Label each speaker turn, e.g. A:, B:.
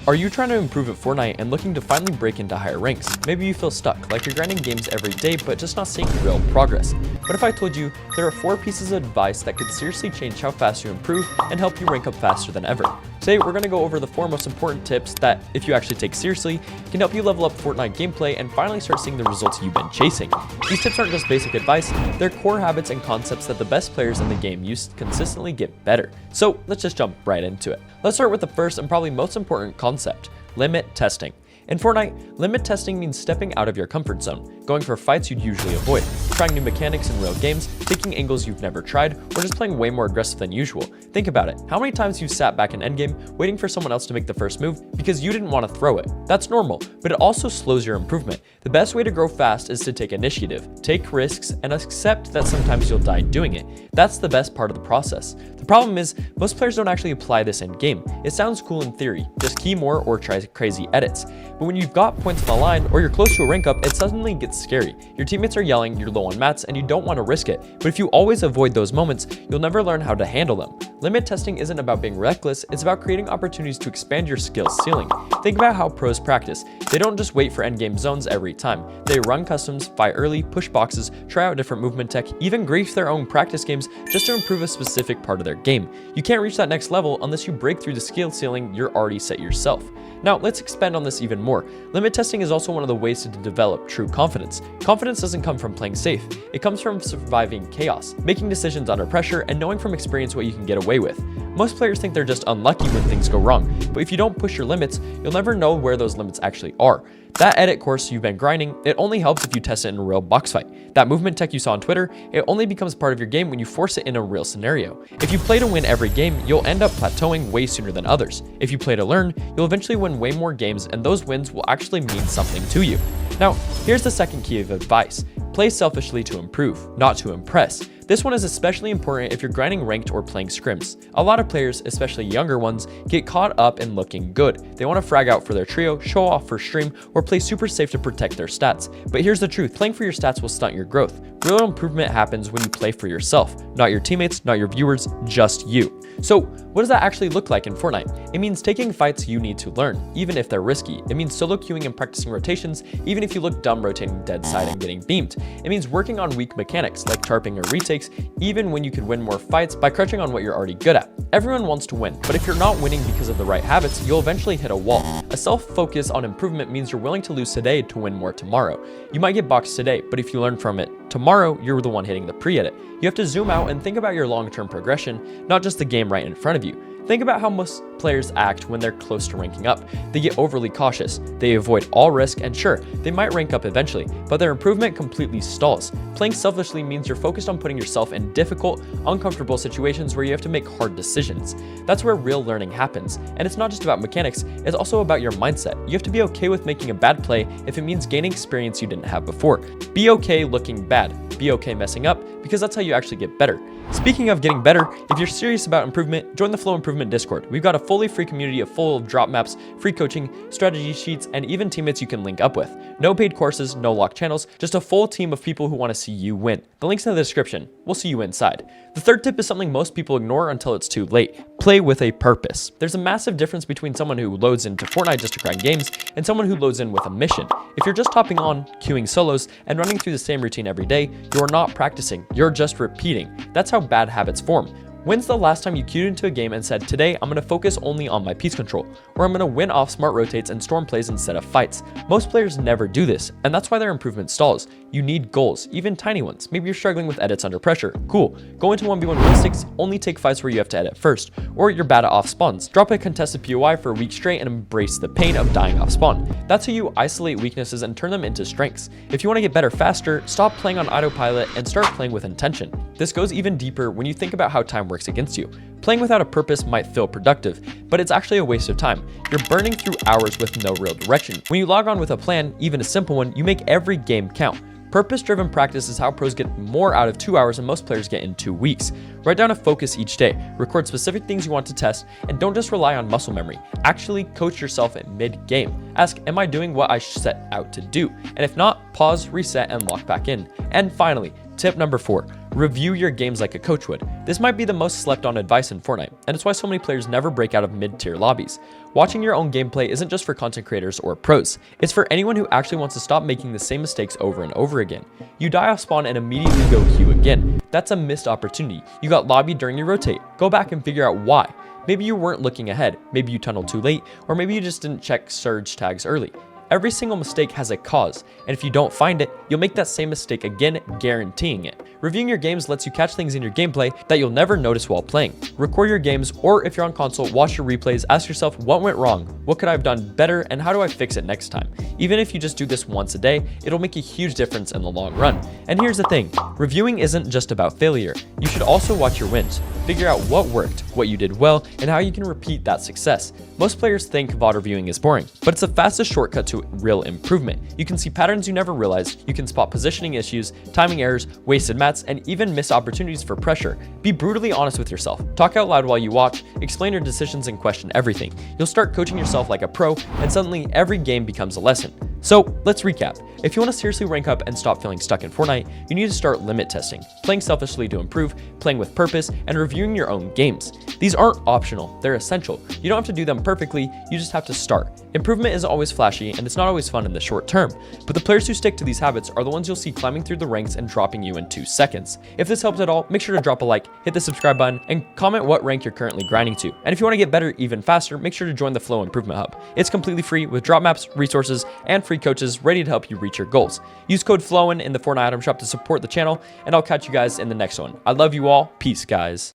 A: Are you trying to improve at Fortnite and looking to finally break into higher ranks? Maybe you feel stuck, like you're grinding games every day but just not seeing real progress. What if I told you there are 4 pieces of advice that could seriously change how fast you improve and help you rank up faster than ever? Today we're going to go over the 4 most important tips that, if you actually take seriously, can help you level up Fortnite gameplay and finally start seeing the results you've been chasing. These tips aren't just basic advice, they're core habits and concepts that the best players in the game use to consistently get better. So let's just jump right into it. Let's start with the first and probably most important concept: limit testing. In Fortnite, limit testing means stepping out of your comfort zone, going for fights you'd usually avoid, trying new mechanics in real games, taking angles you've never tried, or just playing way more aggressive than usual. Think about it. How many times you sat back in endgame waiting for someone else to make the first move because you didn't want to throw it? That's normal, but it also slows your improvement. The best way to grow fast is to take initiative, take risks, and accept that sometimes you'll die doing it. That's the best part of the process. The problem is, most players don't actually apply this in game. It sounds cool in theory, just key more or try crazy edits. But when you've got points on the line or you're close to a rank up, it suddenly gets scary. Your teammates are yelling, you're low on mats, and you don't want to risk it. But if you always avoid those moments, you'll never learn how to handle them. Limit testing isn't about being reckless, it's about creating opportunities to expand your skill ceiling. Think about how pros practice. They don't just wait for endgame zones every time. They run customs, fight early, push boxes, try out different movement tech, even grief their own practice games just to improve a specific part of their game. You can't reach that next level unless you break through the skill ceiling you're already set yourself. Now, let's expand on this even more. Limit testing is also one of the ways to develop true confidence. Confidence doesn't come from playing safe. It comes from surviving chaos, making decisions under pressure, and knowing from experience what you can get away with. Most players think they're just unlucky when things go wrong, but if you don't push your limits, you'll never know where those limits actually are. That edit course you've been grinding, it only helps if you test it in a real box fight. That movement tech you saw on Twitter, it only becomes part of your game when you force it in a real scenario. If you play to win every game, you'll end up plateauing way sooner than others. If you play to learn, you'll eventually win way more games, and those wins will actually mean something to you. Now, here's the second key of advice. Play selfishly to improve, not to impress. This one is especially important if you're grinding ranked or playing scrims. A lot of players, especially younger ones, get caught up in looking good. They want to frag out for their trio, show off for stream, or play super safe to protect their stats. But here's the truth, playing for your stats will stunt your growth. Real improvement happens when you play for yourself, not your teammates, not your viewers, just you. So what does that actually look like in Fortnite? It means taking fights you need to learn, even if they're risky. It means solo queuing and practicing rotations, even if you look dumb rotating dead side and getting beamed. It means working on weak mechanics like tarping or retakes, even when you could win more fights by crutching on what you're already good at. Everyone wants to win, but if you're not winning because of the right habits, you'll eventually hit a wall. A self-focus on improvement means you're willing to lose today to win more tomorrow. You might get boxed today, but if you learn from it tomorrow, you're the one hitting the pre-edit. You have to zoom out and think about your long-term progression, not just the game right in front of you. Think about how most players act when they're close to ranking up. They get overly cautious, they avoid all risk, and sure, they might rank up eventually, but their improvement completely stalls. Playing selfishly means you're focused on putting yourself in difficult, uncomfortable situations where you have to make hard decisions. That's where real learning happens, and it's not just about mechanics, it's also about your mindset. You have to be okay with making a bad play if it means gaining experience you didn't have before. Be okay looking bad, be okay messing up, because that's how you actually get better. Speaking of getting better, if you're serious about improvement, join the Flow Improvement Discord. We've got a fully free community full of drop maps, free coaching, strategy sheets, and even teammates you can link up with. No paid courses, no locked channels, just a full team of people who want to see you win. The link's in the description. We'll see you inside. The third tip is something most people ignore until it's too late. Play with a purpose. There's a massive difference between someone who loads into Fortnite just to grind games and someone who loads in with a mission. If you're just hopping on, queuing solos, and running through the same routine every day, you're not practicing, you're just repeating. That's how bad habits form. When's the last time you queued into a game and said, today I'm going to focus only on my piece control, or I'm going to win off smart rotates and storm plays instead of fights? Most players never do this, and that's why their improvement stalls. You need goals, even tiny ones. Maybe you're struggling with edits under pressure. Cool. Go into 1v1 realistics, only take fights where you have to edit first. Or you're bad at off spawns. Drop a contested POI for a week straight and embrace the pain of dying off spawn. That's how you isolate weaknesses and turn them into strengths. If you want to get better faster, stop playing on autopilot and start playing with intention. This goes even deeper when you think about how time works against you. Playing without a purpose might feel productive, but it's actually a waste of time. You're burning through hours with no real direction. When you log on with a plan, even a simple one, you make every game count. Purpose-driven practice is how pros get more out of 2 hours than most players get in 2 weeks. Write down a focus each day, record specific things you want to test, and don't just rely on muscle memory. Actually coach yourself at mid-game. Ask, am I doing what I set out to do? And if not, pause, reset, and lock back in. And finally, tip number 4, Review your games like a coach would. This might be the most slept on advice in Fortnite, and it's why so many players never break out of mid-tier lobbies. Watching your own gameplay isn't just for content creators or pros, it's for anyone who actually wants to stop making the same mistakes over and over again. You die off spawn and immediately go queue again. That's a missed opportunity. You got lobbied during your rotate. Go back and figure out why. Maybe you weren't looking ahead, maybe you tunneled too late, or maybe you just didn't check surge tags early. Every single mistake has a cause, and if you don't find it, you'll make that same mistake again, guaranteeing it. Reviewing your games lets you catch things in your gameplay that you'll never notice while playing. Record your games, or if you're on console, watch your replays, ask yourself what went wrong, what could I have done better, and how do I fix it next time. Even if you just do this once a day, it'll make a huge difference in the long run. And here's the thing, reviewing isn't just about failure. You should also watch your wins. Figure out what worked, what you did well, and how you can repeat that success. Most players think VOD reviewing is boring, but it's the fastest shortcut to real improvement. You can see patterns you never realized, you can spot positioning issues, timing errors, wasted mats, and even missed opportunities for pressure. Be brutally honest with yourself. Talk out loud while you watch, explain your decisions, and question everything. You'll start coaching yourself like a pro, and suddenly every game becomes a lesson. So let's recap. If you want to seriously rank up and stop feeling stuck in Fortnite, you need to start limit testing, playing selfishly to improve, playing with purpose, and reviewing your own games. These aren't optional, they're essential. You don't have to do them perfectly, you just have to start. Improvement isn't always flashy, and it's not always fun in the short term, but the players who stick to these habits are the ones you'll see climbing through the ranks and dropping you in 2 seconds. If this helped at all, make sure to drop a like, hit the subscribe button, and comment what rank you're currently grinding to. And if you want to get better even faster, make sure to join the Flow Improvement Hub. It's completely free with drop maps, resources, and free coaches ready to help you reach your goals. Use code FLOWIN in the Fortnite item shop to support the channel, and I'll catch you guys in the next one. I love you all. Peace, guys.